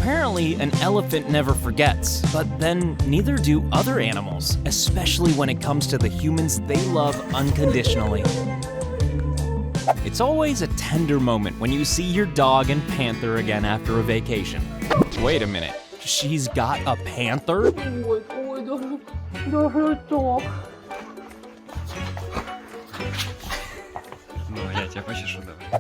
Apparently, an elephant never forgets, but then neither do other animals, especially when it comes to the humans they love unconditionally. It's always a tender moment when you see your dog and panther again after a vacation. Wait a minute, she's got a panther?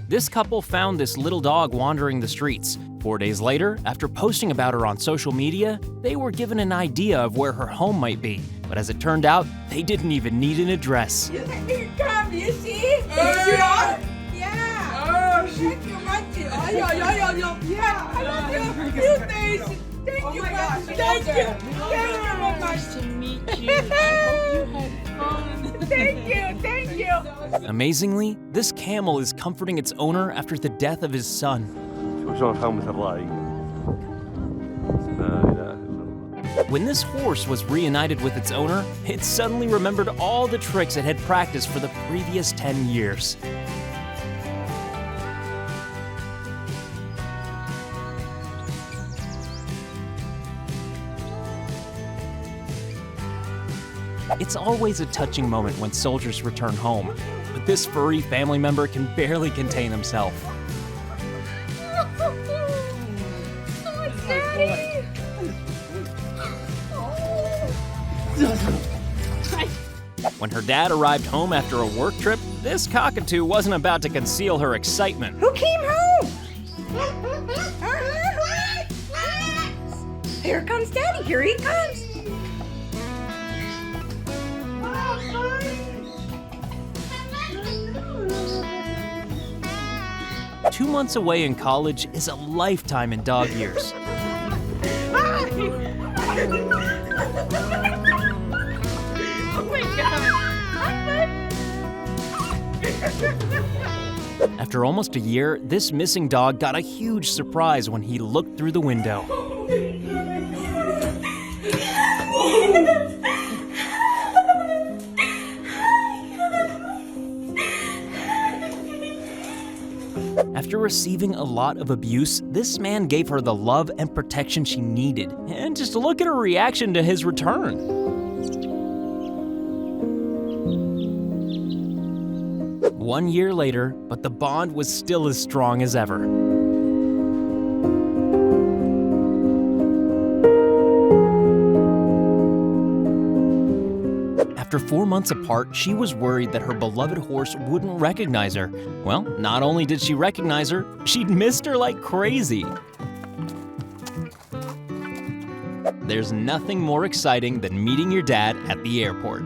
This couple found this little dog wandering the streets. 4 days later, after posting about her on social media, they were given an idea of where her home might be. But as it turned out, they didn't even need an address. Here come, you see? Yeah. Thank you much. Yeah, I love you. You days. Thank you much. Thank you. Thank you very much. Nice to meet you. I hope you had fun. Thank you. Amazingly, this camel is comforting its owner after the death of his son. When this horse was reunited with its owner, it suddenly remembered all the tricks it had practiced for the previous 10 years. It's always a touching moment when soldiers return home, but this furry family member can barely contain himself. When her dad arrived home after a work trip, this cockatoo wasn't about to conceal her excitement. Who came home? Here comes Daddy. Here he comes. 2 months away in college is a lifetime in dog years. After almost a year, this missing dog got a huge surprise when he looked through the window. After receiving a lot of abuse, this man gave her the love and protection she needed. And just look at her reaction to his return. One year later, but the bond was still as strong as ever. After 4 months apart, she was worried that her beloved horse wouldn't recognize her. Well, not only did she recognize her, she'd missed her like crazy. There's nothing more exciting than meeting your dad at the airport.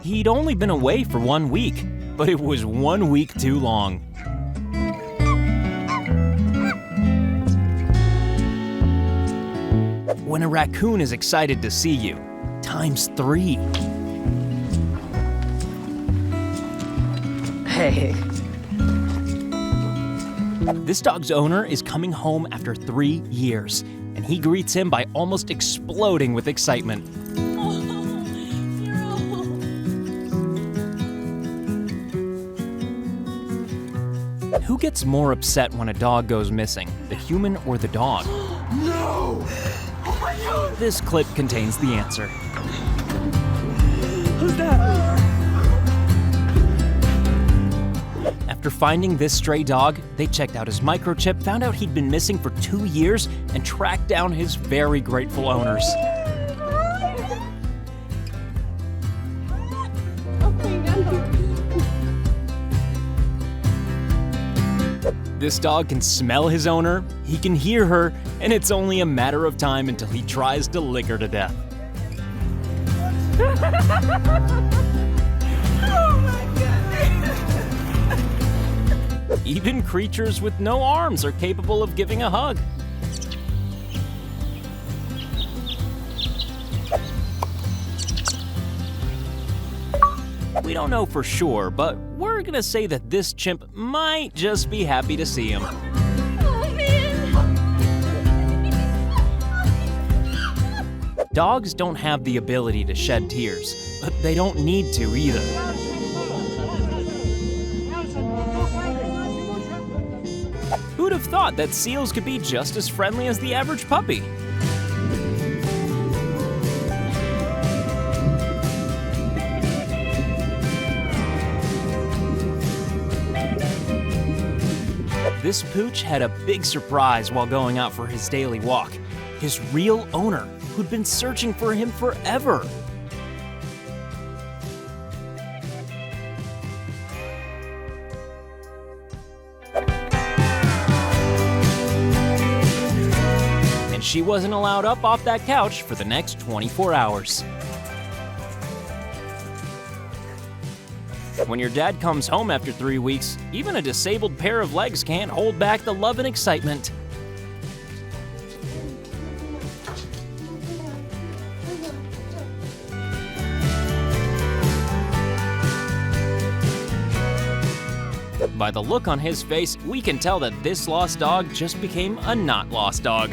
He'd only been away for 1 week, but it was 1 week too long. When a raccoon is excited to see you, ×3. Hey. This dog's owner is coming home after 3 years, and he greets him by almost exploding with excitement. Who gets more upset when a dog goes missing, the human or the dog? No! Oh my God! This clip contains the answer. Who's that? After finding this stray dog, they checked out his microchip, found out he'd been missing for 2 years, and tracked down his very grateful owners. This dog can smell his owner, he can hear her, and it's only a matter of time until he tries to lick her to death. Oh my God! Even creatures with no arms are capable of giving a hug. We don't know for sure, but we're gonna say that this chimp might just be happy to see him. Oh man! Dogs don't have the ability to shed tears, but they don't need to either. Who'd have thought that seals could be just as friendly as the average puppy? This pooch had a big surprise while going out for his daily walk. His real owner, who'd been searching for him forever. And she wasn't allowed up off that couch for the next 24 hours. When your dad comes home after 3 weeks, even a disabled pair of legs can't hold back the love and excitement. By the look on his face, we can tell that this lost dog just became a not lost dog.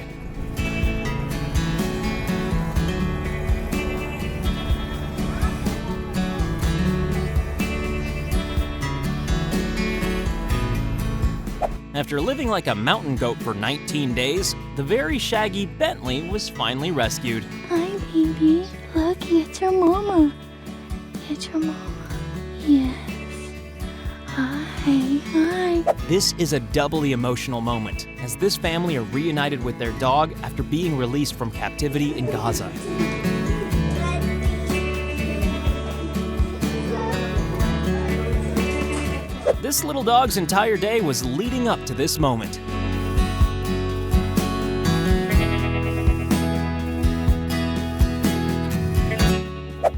After living like a mountain goat for 19 days, the very shaggy Bentley was finally rescued. Hi, baby. Look, it's your mama. It's your mama. Yes. Hi. This is a doubly emotional moment, as this family are reunited with their dog after being released from captivity in Gaza. This little dog's entire day was leading up to this moment.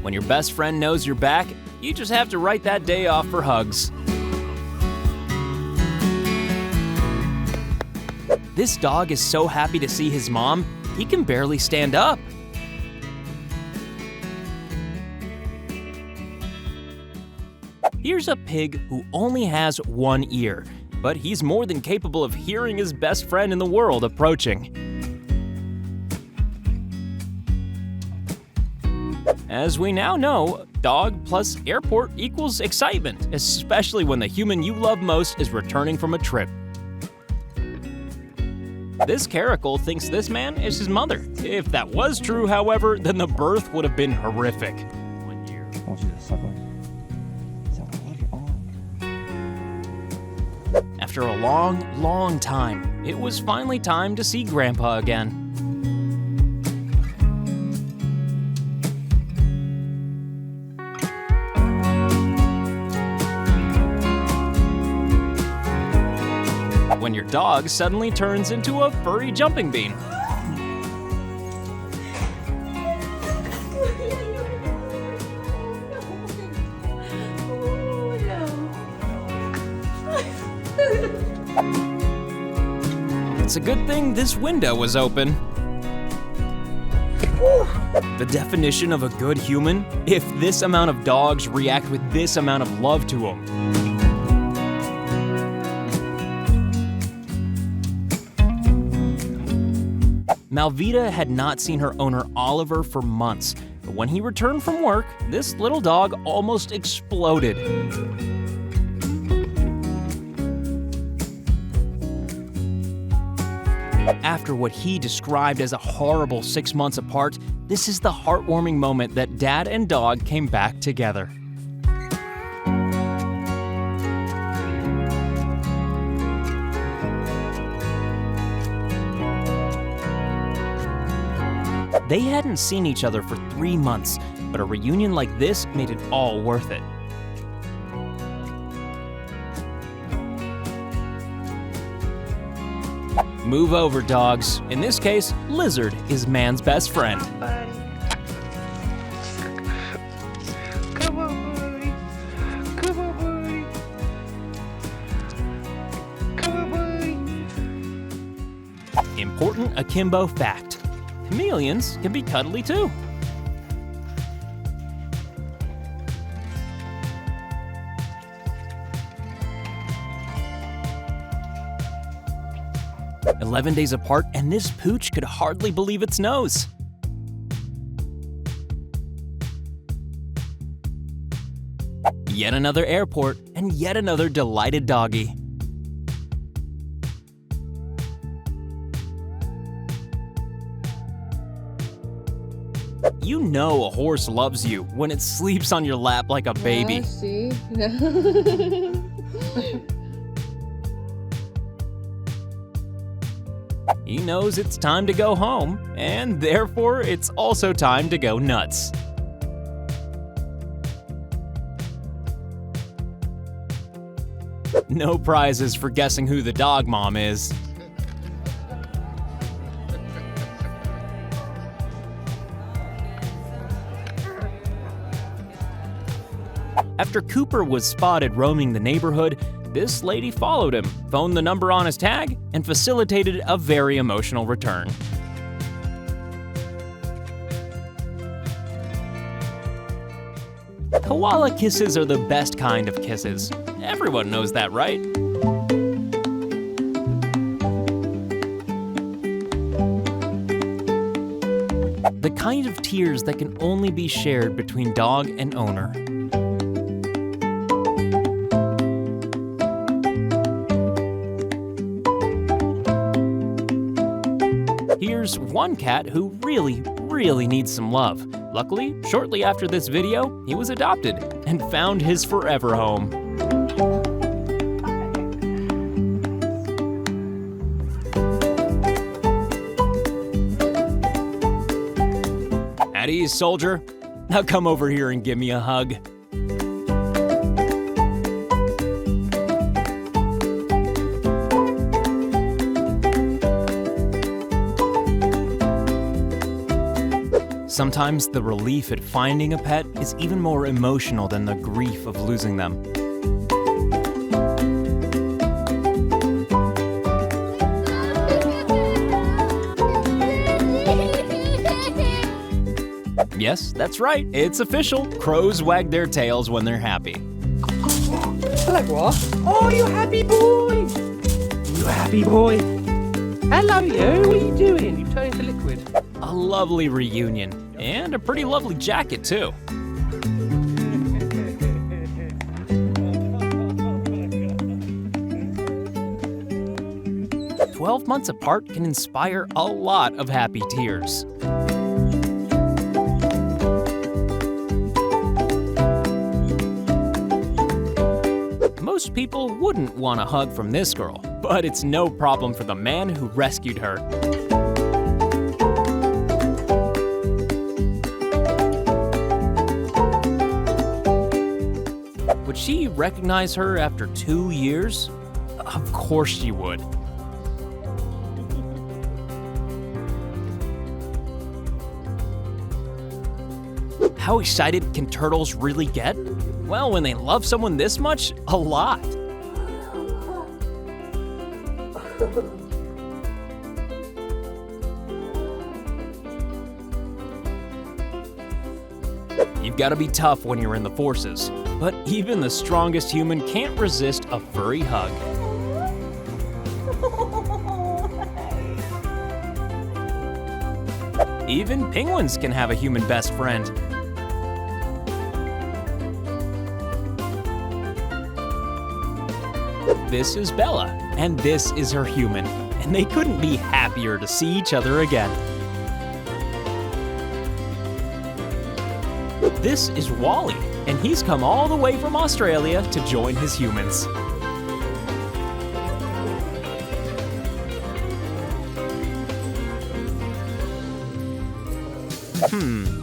When your best friend knows you're back, you just have to write that day off for hugs. This dog is so happy to see his mom, he can barely stand up. Here's a pig who only has one ear, but he's more than capable of hearing his best friend in the world approaching. As we now know, dog plus airport equals excitement, especially when the human you love most is returning from a trip. This caracal thinks this man is his mother. If that was true, however, then the birth would have been horrific. 1 year. After a long time, it was finally time to see Grandpa again. When your dog suddenly turns into a furry jumping bean. It's a good thing this window was open. The definition of a good human, if this amount of dogs react with this amount of love to them. Malvita had not seen her owner Oliver for months, but when he returned from work, this little dog almost exploded. After what he described as a horrible 6 months apart, this is the heartwarming moment that dad and dog came back together. They hadn't seen each other for 3 months, but a reunion like this made it all worth it. Move over, dogs. In this case, Lizard is man's best friend. Come on, buddy. Come on, buddy. Come on, buddy. Important Akimbo fact: chameleons can be cuddly too. "11 days apart, and this pooch could hardly believe its nose. Yet another airport, and yet another delighted doggy. You know a horse loves you when it sleeps on your lap like a baby. Yeah, see? He knows it's time to go home, and therefore it's also time to go nuts. No prizes for guessing who the dog mom is. After Cooper was spotted roaming the neighborhood, this lady followed him, phoned the number on his tag, and facilitated a very emotional return. Koala kisses are the best kind of kisses. Everyone knows that, right? The kind of tears that can only be shared between dog and owner. Here's one cat who really needs some love. Luckily, shortly after this video, he was adopted and found his forever home. At ease, soldier. Now come over here and give me a hug. Sometimes the relief at finding a pet is even more emotional than the grief of losing them. Yes, that's right, it's official. Crows wag their tails when they're happy. Hello, what? Oh, you happy boy! You happy boy! Hello, you! What are you doing? You've turned into liquid. A lovely reunion, and a pretty lovely jacket too. "12 months apart can inspire a lot of happy tears. Most people wouldn't want a hug from this girl, but it's no problem for the man who rescued her. Would she recognize her after 2 years? Of course she would. How excited can turtles really get? Well, when they love someone this much, a lot. You've got to be tough when you're in the forces, but even the strongest human can't resist a furry hug. Even penguins can have a human best friend. This is Bella, and this is her human, and they couldn't be happier to see each other again. This is Wally, and he's come all the way from Australia to join his humans.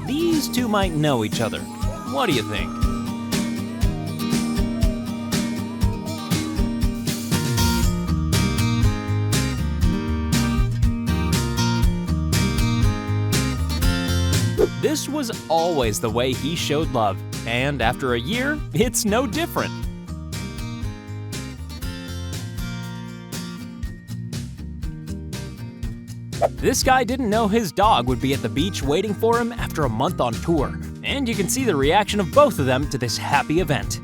These two might know each other. What do you think? This was always the way he showed love, and after a year, it's no different. This guy didn't know his dog would be at the beach waiting for him after a month on tour, and you can see the reaction of both of them to this happy event.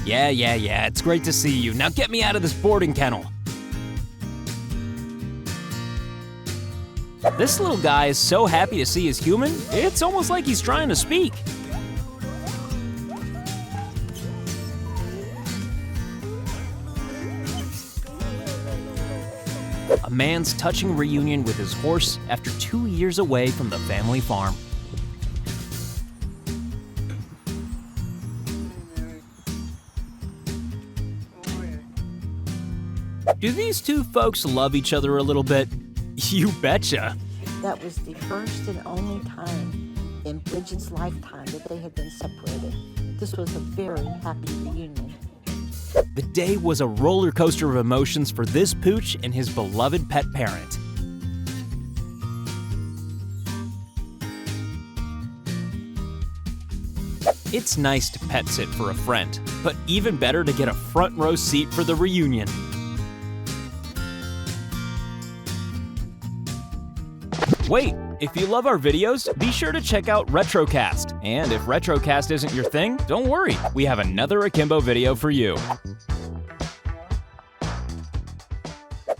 Yeah, it's great to see you. Now get me out of this boarding kennel. This little guy is so happy to see his human, it's almost like he's trying to speak. man's touching reunion with his horse after 2 years away from the family farm. Do these two folks love each other a little bit? You betcha. That was the first and only time in Bridget's lifetime that they had been separated. This was a very happy reunion. The day was a roller coaster of emotions for this pooch and his beloved pet parent. It's nice to pet sit for a friend, but even better to get a front row seat for the reunion. Wait, if you love our videos, be sure to check out Retrocast. And if Retrocast isn't your thing, don't worry, we have another Akimbo video for you.